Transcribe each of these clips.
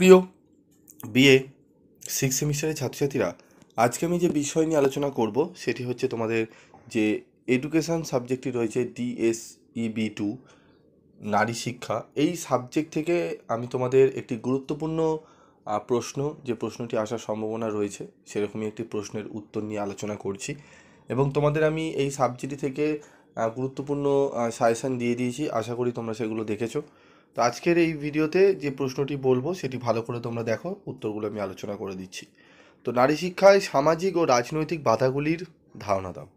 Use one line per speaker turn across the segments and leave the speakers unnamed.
প্রিয় BA six সেমিস্টারের ছাত্রছাত্রীরা, আজকে আমি যে বিষয় নিয়ে আলোচনা করব সেটি হচ্ছে তোমাদের যে এডুকেশান সাবজেক্টটি রয়েছে DSEB2 নারী শিক্ষা। এই সাবজেক্ট থেকে আমি তোমাদের একটি গুরুত্বপূর্ণ প্রশ্ন, যে প্রশ্নটি আসার সম্ভাবনা রয়েছে সেরকমই একটি প্রশ্নের উত্তর নিয়ে আলোচনা করছি। এবং তোমাদের আমি এই সাবজেক্টটি থেকে গুরুত্বপূর্ণ সাজেশান দিয়ে দিয়েছি, আশা করি তোমরা সেগুলো দেখেছো। তো আজকের এই ভিডিওতে যে প্রশ্নটি বলবো সেটি ভালো করে তোমরা দেখো, উত্তরগুলো আমি আলোচনা করে দিচ্ছি। তো নারী শিক্ষায় সামাজিক ও রাজনৈতিক বাধাগুলির ধারণা দাও।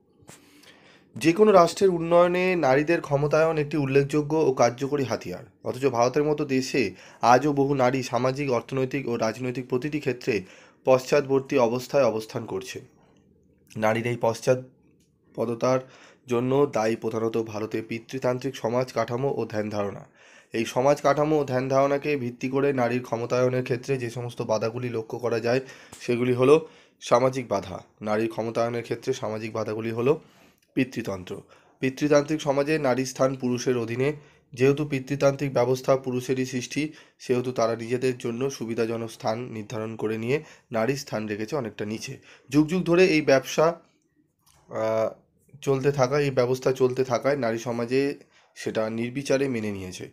যে কোনো রাষ্ট্রের উন্নয়নে নারীদের ক্ষমতায়ন একটি উল্লেখযোগ্য ও কার্যকরী হাতিয়ার, অথচ ভারতের মতো দেশে আজও বহু নারী সামাজিক, অর্থনৈতিক ও রাজনৈতিক প্রতিটি ক্ষেত্রে পশ্চাৎবর্তী অবস্থায় অবস্থান করছে। নারীর এই পশ্চাৎপদতার জন্য দায়ী প্রধানত ভারতের পিতৃতান্ত্রিক সমাজ কাঠামো ও ধ্যান ধারণা। এই সমাজ কাঠামো ও ধ্যান ধারণাকে ভিত্তি করে নারীর ক্ষমতায়নের ক্ষেত্রে যে সমস্ত বাধাগুলি লক্ষ্য করা যায় সেগুলি হলো সামাজিক বাধা। নারীর ক্ষমতায়নের ক্ষেত্রে সামাজিক বাধাগুলি হলো পিতৃতন্ত্র। পিতৃতান্ত্রিক সমাজে নারীর স্থান পুরুষের অধীনে। যেহেতু পিতৃতান্ত্রিক ব্যবস্থা পুরুষেরই সৃষ্টি, সেহেতু তারা নিজেদের জন্য সুবিধাজনক স্থান নির্ধারণ করে নিয়ে নারীর স্থান রেখেছে অনেকটা নিচে। যুগ যুগ ধরে এই ব্যবস্থা চলতে থাকায় নারী সমাজে সেটা নির্বিচারে মেনে নিয়েছে।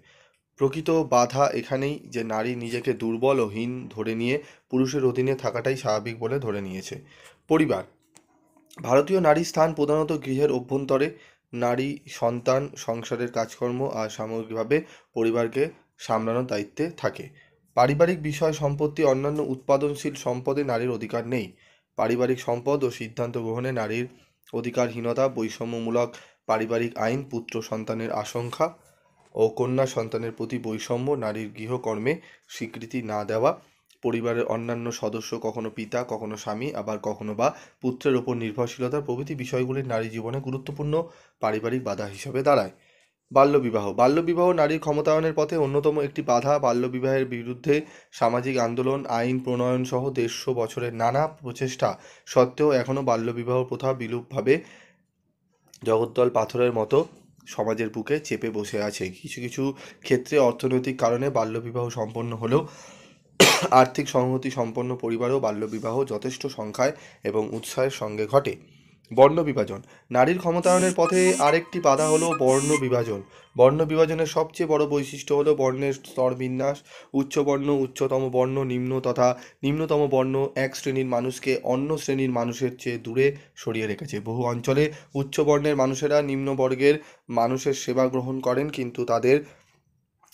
প্রকৃত বাধা এখানেই যে নারী নিজেকে দুর্বল ও হীন ধরে নিয়ে পুরুষের অধীনে থাকাটাই স্বাভাবিক বলে ধরে নিয়েছে। পরিবার। ভারতীয় নারীর স্থান প্রধানত গৃহের অভ্যন্তরে। নারী সন্তান, সংসারের কাজকর্ম আর সামগ্রিকভাবে পরিবারকে সামলানোর দায়িত্বে থাকে। পারিবারিক বিষয় সম্পত্তি অন্যান্য উৎপাদনশীল সম্পদে নারীর অধিকার নেই। পারিবারিক সম্পদ ও সিদ্ধান্ত গ্রহণে নারীর অধিকারহীনতা, বৈষম্যমূলক পারিবারিক আইন, পুত্র সন্তানের আশঙ্কা ও কন্যা সন্তানের প্রতি বৈষম্য, নারীর গৃহকর্মে স্বীকৃতি না দেওয়া, পরিবারের অন্যান্য সদস্য, কখনো পিতা, কখনো স্বামী, আবার কখনো বা পুত্রের ওপর নির্ভরশীলতা প্রভৃতি বিষয়গুলি নারী জীবনে গুরুত্বপূর্ণ পারিবারিক বাধা হিসেবে দাঁড়ায়। বাল্যবিবাহ। বাল্যবিবাহ নারীর ক্ষমতায়নের পথে অন্যতম একটি বাধা। বাল্যবিবাহের বিরুদ্ধে সামাজিক আন্দোলন, আইন প্রণয়ন সহ 150 বছরের নানা প্রচেষ্টা সত্ত্বেও এখনও বাল্যবিবাহ প্রথা বিলুপভাবে জগদ্দল পাথরের মতো সমাজের বুকে চেপে বসে আছে। কিছু কিছু ক্ষেত্রে অর্থনৈতিক কারণে বাল্যবিবাহ সম্পন্ন হলেও আর্থিক সংহতি সম্পন্ন পরিবারেও বাল্যবিবাহ যথেষ্ট সংখ্যায় এবং উৎসাহের সঙ্গে ঘটে। বর্ণ বিভাজন। নারীর ক্ষমতায়নের পথে আরেকটি বাধা হলো বর্ণ বিভাজন। বর্ণ বিভাজনের সবচেয়ে বড় বৈশিষ্ট্য হলো বর্ণের স্তরবিন্যাস। উচ্চবর্ণ, উচ্চতম বর্ণ, নিম্ন তথা নিম্নতম বর্ণ এক শ্রেণীর মানুষকে অন্য শ্রেণীর মানুষের চেয়ে দূরে সরিয়ে রেখেছে। বহু অঞ্চলে উচ্চ বর্ণের মানুষেরা নিম্ন বর্গের মানুষের সেবা গ্রহণ করেন, কিন্তু তাদের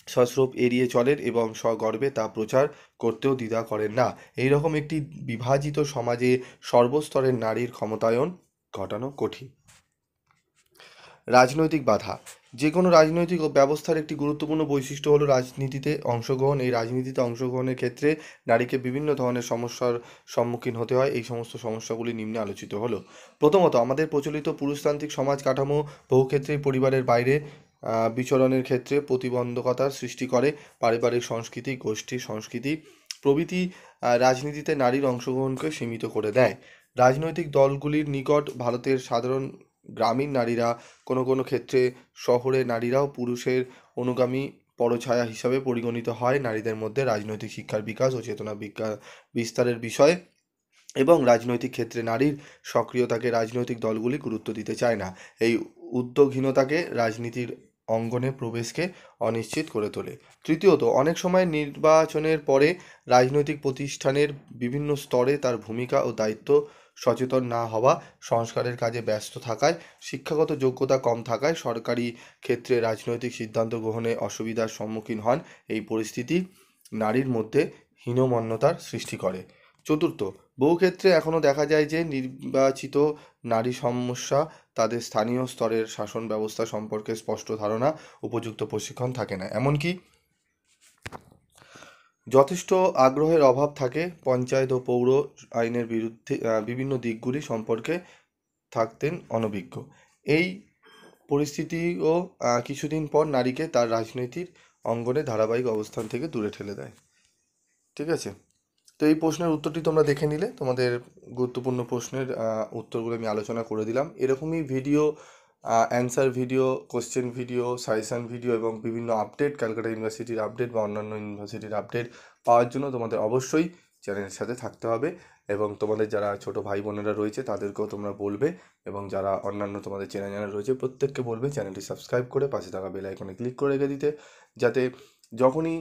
সশ্রম এড়িয়ে চলেন এবং সগর্বে তা প্রচার করতেও দ্বিধা করেন না। এই রকম একটি বিভাজিত সমাজে সর্বস্তরের নারীর ক্ষমতায়ন ঘটানো কঠিন। রাজনৈতিক বাধা। যে কোনো রাজনৈতিক ব্যবস্থার একটি গুরুত্বপূর্ণ বৈশিষ্ট্য হলো রাজনীতিতে অংশগ্রহণ। এই রাজনীতিতে অংশগ্রহণের ক্ষেত্রে নারীকে বিভিন্ন ধরনের সমস্যার সম্মুখীন হতে হয়। এই সমস্ত সমস্যাগুলি নিম্নে আলোচিত হলো। প্রথমত, আমাদের প্রচলিত পুরুষতান্ত্রিক সমাজ কাঠামো বহু ক্ষেত্রেই পরিবারের বাইরে বিচরণের ক্ষেত্রে প্রতিবন্ধকতার সৃষ্টি করে। পারিবারিক সংস্কৃতি, গোষ্ঠী সংস্কৃতি প্রভৃতি রাজনীতিতে নারীর অংশগ্রহণকে সীমিত করে দেয়। রাজনৈতিক দলগুলির নিকট ভারতের সাধারণ গ্রামীণ নারীরা, কোনো কোনো ক্ষেত্রে শহরে নারীরাও পুরুষের অনুগামী পরছায়া হিসাবে পরিগণিত হয়। নারীদের মধ্যে রাজনৈতিক শিক্ষার বিকাশ ও চেতনা বিস্তারের বিষয় এবং রাজনৈতিক ক্ষেত্রে নারীর সক্রিয়তাকে রাজনৈতিক দলগুলি গুরুত্ব দিতে চায় না। এই উদ্যোগহীনতাকে রাজনীতির অঙ্গনে প্রবেশকে অনিশ্চিত করে তোলে। তৃতীয়ত, অনেক সময় নির্বাচনের পরে রাজনৈতিক প্রতিষ্ঠানের বিভিন্ন স্তরে তার ভূমিকা ও দায়িত্ব সচেতন না হওয়া, সংস্কারের কাজে ব্যস্ত থাকায়, শিক্ষাগত যোগ্যতা কম থাকায় সরকারি ক্ষেত্রে রাজনৈতিক সিদ্ধান্ত গ্রহণে অসুবিধার সম্মুখীন হন। এই পরিস্থিতি নারীর মধ্যে হীনমন্যতার সৃষ্টি করে। চতুর্থ, বহু ক্ষেত্রে এখনও দেখা যায় যে নির্বাচিত নারী সমস্যা, তাদের স্থানীয় স্তরের শাসন ব্যবস্থা সম্পর্কে স্পষ্ট ধারণা, উপযুক্ত প্রশিক্ষণ থাকে না, এমনকি যথেষ্ট আগ্রহের অভাব থাকে। পঞ্চায়েত ও পৌর আইনের বিরুদ্ধে বিভিন্ন দিকগুলি সম্পর্কে থাকতেন অনভিজ্ঞ। এই পরিস্থিতিও কিছুদিন পর নারীকে তার রাজনৈতিক অঙ্গনে ধারাবাহিক অবস্থান থেকে দূরে ঠেলে দেয়। ঠিক আছে, তো এই প্রশ্নের উত্তরটি তোমরা দেখে নিলে। তোমাদের গুরুত্বপূর্ণ প্রশ্নের উত্তরগুলো আমি আলোচনা করে দিলাম। এরকমই video answer video, question video, suggestion video এবং বিভিন্ন আপডেট, ক্যালকাটা ইউনিভার্সিটির আপডেট বা অন্যান্য ইউনিভার্সিটির আপডেট পাওয়ার জন্য তোমাদের অবশ্যই চ্যানেলের সাথে থাকতে হবে। এবং তোমাদের যারা ছোটো ভাই বোনেরা রয়েছে তাদেরকেও তোমরা বলবে, এবং যারা অন্যান্য তোমাদের চেনা জানা রয়েছে প্রত্যেককে বলবে চ্যানেলটি সাবস্ক্রাইব করে পাশে থাকা বেল আইকনে ক্লিক করে রেখে দিতে, যাতে যখনই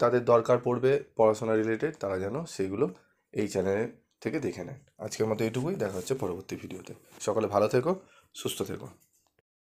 তাদের দরকার পড়বে পড়াশোনা রিলেটেড তারা যেন সেগুলো এই চ্যানেল থেকে দেখে নেন। আজকের মতো এটুকুই, দেখা হচ্ছে পরবর্তী ভিডিওতে। সকলে ভালো থেকো, সুস্থ থেকো।